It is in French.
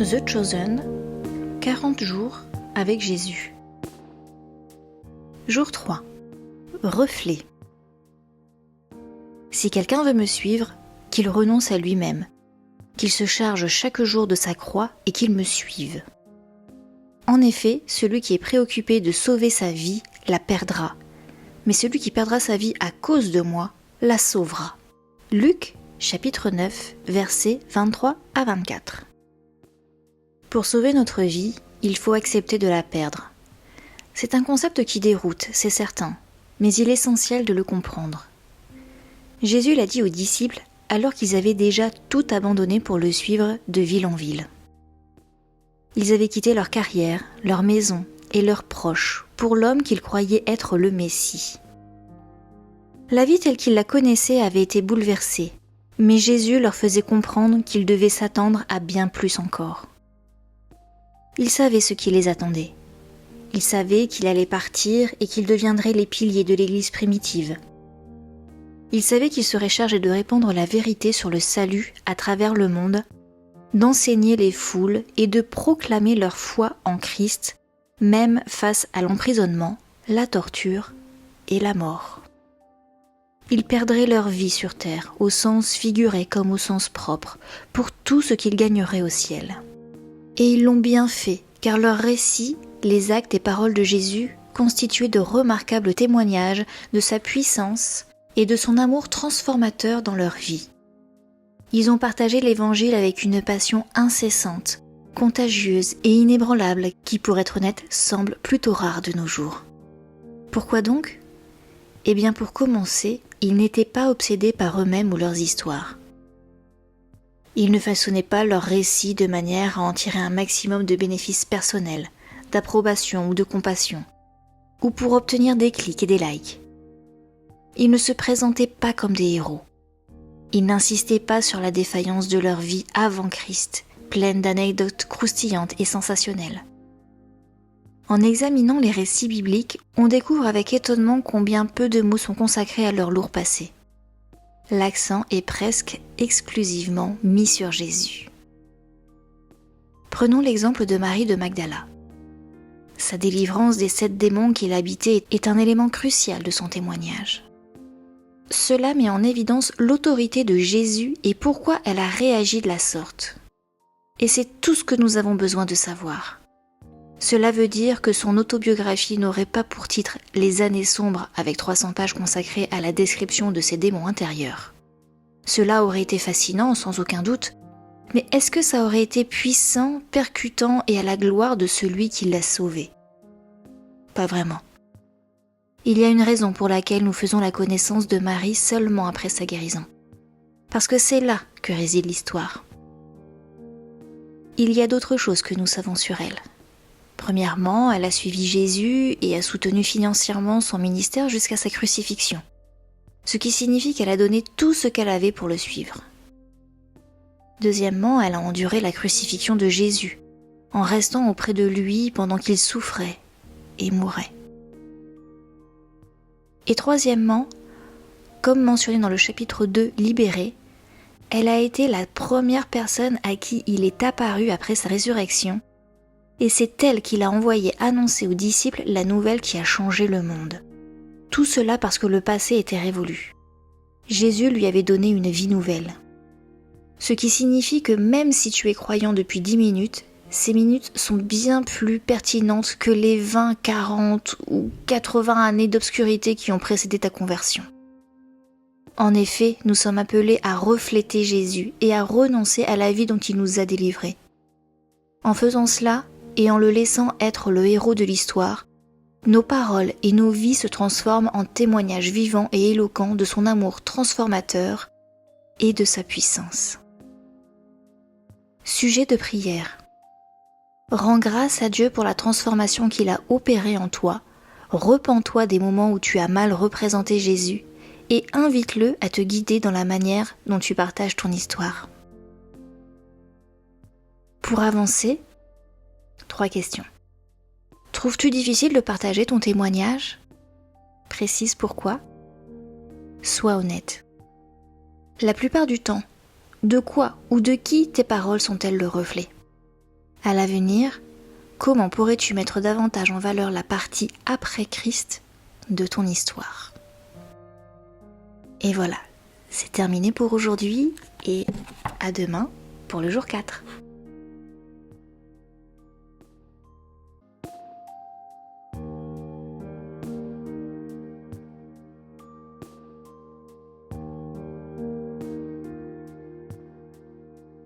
The Chosen, 40 jours avec Jésus. Jour 3. Reflet. Si quelqu'un veut me suivre, qu'il renonce à lui-même, qu'il se charge chaque jour de sa croix et qu'il me suive. En effet, celui qui est préoccupé de sauver sa vie la perdra, mais celui qui perdra sa vie à cause de moi la sauvera. Luc, chapitre 9, versets 23 à 24. Pour sauver notre vie, il faut accepter de la perdre. C'est un concept qui déroute, c'est certain, mais il est essentiel de le comprendre. Jésus l'a dit aux disciples alors qu'ils avaient déjà tout abandonné pour le suivre de ville en ville. Ils avaient quitté leur carrière, leur maison et leurs proches pour l'homme qu'ils croyaient être le Messie. La vie telle qu'ils la connaissaient avait été bouleversée, mais Jésus leur faisait comprendre qu'ils devaient s'attendre à bien plus encore. Ils savaient ce qui les attendait. Ils savaient qu'il allait partir et qu'ils deviendraient les piliers de l'Église primitive. Ils savaient qu'ils seraient chargés de répandre la vérité sur le salut à travers le monde, d'enseigner les foules et de proclamer leur foi en Christ, même face à l'emprisonnement, la torture et la mort. Ils perdraient leur vie sur terre, au sens figuré comme au sens propre, pour tout ce qu'ils gagneraient au ciel. Et ils l'ont bien fait, car leurs récits, les actes et paroles de Jésus constituaient de remarquables témoignages de sa puissance et de son amour transformateur dans leur vie. Ils ont partagé l'Évangile avec une passion incessante, contagieuse et inébranlable qui, pour être honnête, semble plutôt rare de nos jours. Pourquoi donc ? Eh bien pour commencer, ils n'étaient pas obsédés par eux-mêmes ou leurs histoires. Ils ne façonnaient pas leurs récits de manière à en tirer un maximum de bénéfices personnels, d'approbation ou de compassion, ou pour obtenir des clics et des likes. Ils ne se présentaient pas comme des héros. Ils n'insistaient pas sur la défaillance de leur vie avant Christ, pleine d'anecdotes croustillantes et sensationnelles. En examinant les récits bibliques, on découvre avec étonnement combien peu de mots sont consacrés à leur lourd passé. L'accent est presque exclusivement mis sur Jésus. Prenons l'exemple de Marie de Magdala. Sa délivrance des 7 démons qui l'habitaient est un élément crucial de son témoignage. Cela met en évidence l'autorité de Jésus et pourquoi elle a réagi de la sorte. Et c'est tout ce que nous avons besoin de savoir. Cela veut dire que son autobiographie n'aurait pas pour titre « Les années sombres » avec 300 pages consacrées à la description de ses démons intérieurs. Cela aurait été fascinant, sans aucun doute, mais est-ce que ça aurait été puissant, percutant et à la gloire de celui qui l'a sauvé ? Pas vraiment. Il y a une raison pour laquelle nous faisons la connaissance de Marie seulement après sa guérison. Parce que c'est là que réside l'histoire. Il y a d'autres choses que nous savons sur elle. Premièrement, elle a suivi Jésus et a soutenu financièrement son ministère jusqu'à sa crucifixion, ce qui signifie qu'elle a donné tout ce qu'elle avait pour le suivre. Deuxièmement, elle a enduré la crucifixion de Jésus, en restant auprès de lui pendant qu'il souffrait et mourait. Et troisièmement, comme mentionné dans le chapitre 2 Libérée, elle a été la première personne à qui il est apparu après sa résurrection, et c'est elle qui l'a envoyé annoncer aux disciples la nouvelle qui a changé le monde. Tout cela parce que le passé était révolu. Jésus lui avait donné une vie nouvelle. Ce qui signifie que même si tu es croyant depuis 10 minutes, ces minutes sont bien plus pertinentes que les 20, 40 ou 80 années d'obscurité qui ont précédé ta conversion. En effet, nous sommes appelés à refléter Jésus et à renoncer à la vie dont il nous a délivrés. En faisant cela, et en le laissant être le héros de l'histoire, nos paroles et nos vies se transforment en témoignages vivants et éloquents de son amour transformateur et de sa puissance. Sujet de prière. Rends grâce à Dieu pour la transformation qu'il a opérée en toi, repens-toi des moments où tu as mal représenté Jésus et invite-le à te guider dans la manière dont tu partages ton histoire. Pour avancer, 3 questions. Trouves-tu difficile de partager ton témoignage ? Précise pourquoi. Sois honnête. La plupart du temps, de quoi ou de qui tes paroles sont-elles le reflet ? À l'avenir, comment pourrais-tu mettre davantage en valeur la partie après Christ de ton histoire? Et voilà, c'est terminé pour aujourd'hui et à demain pour le jour 4.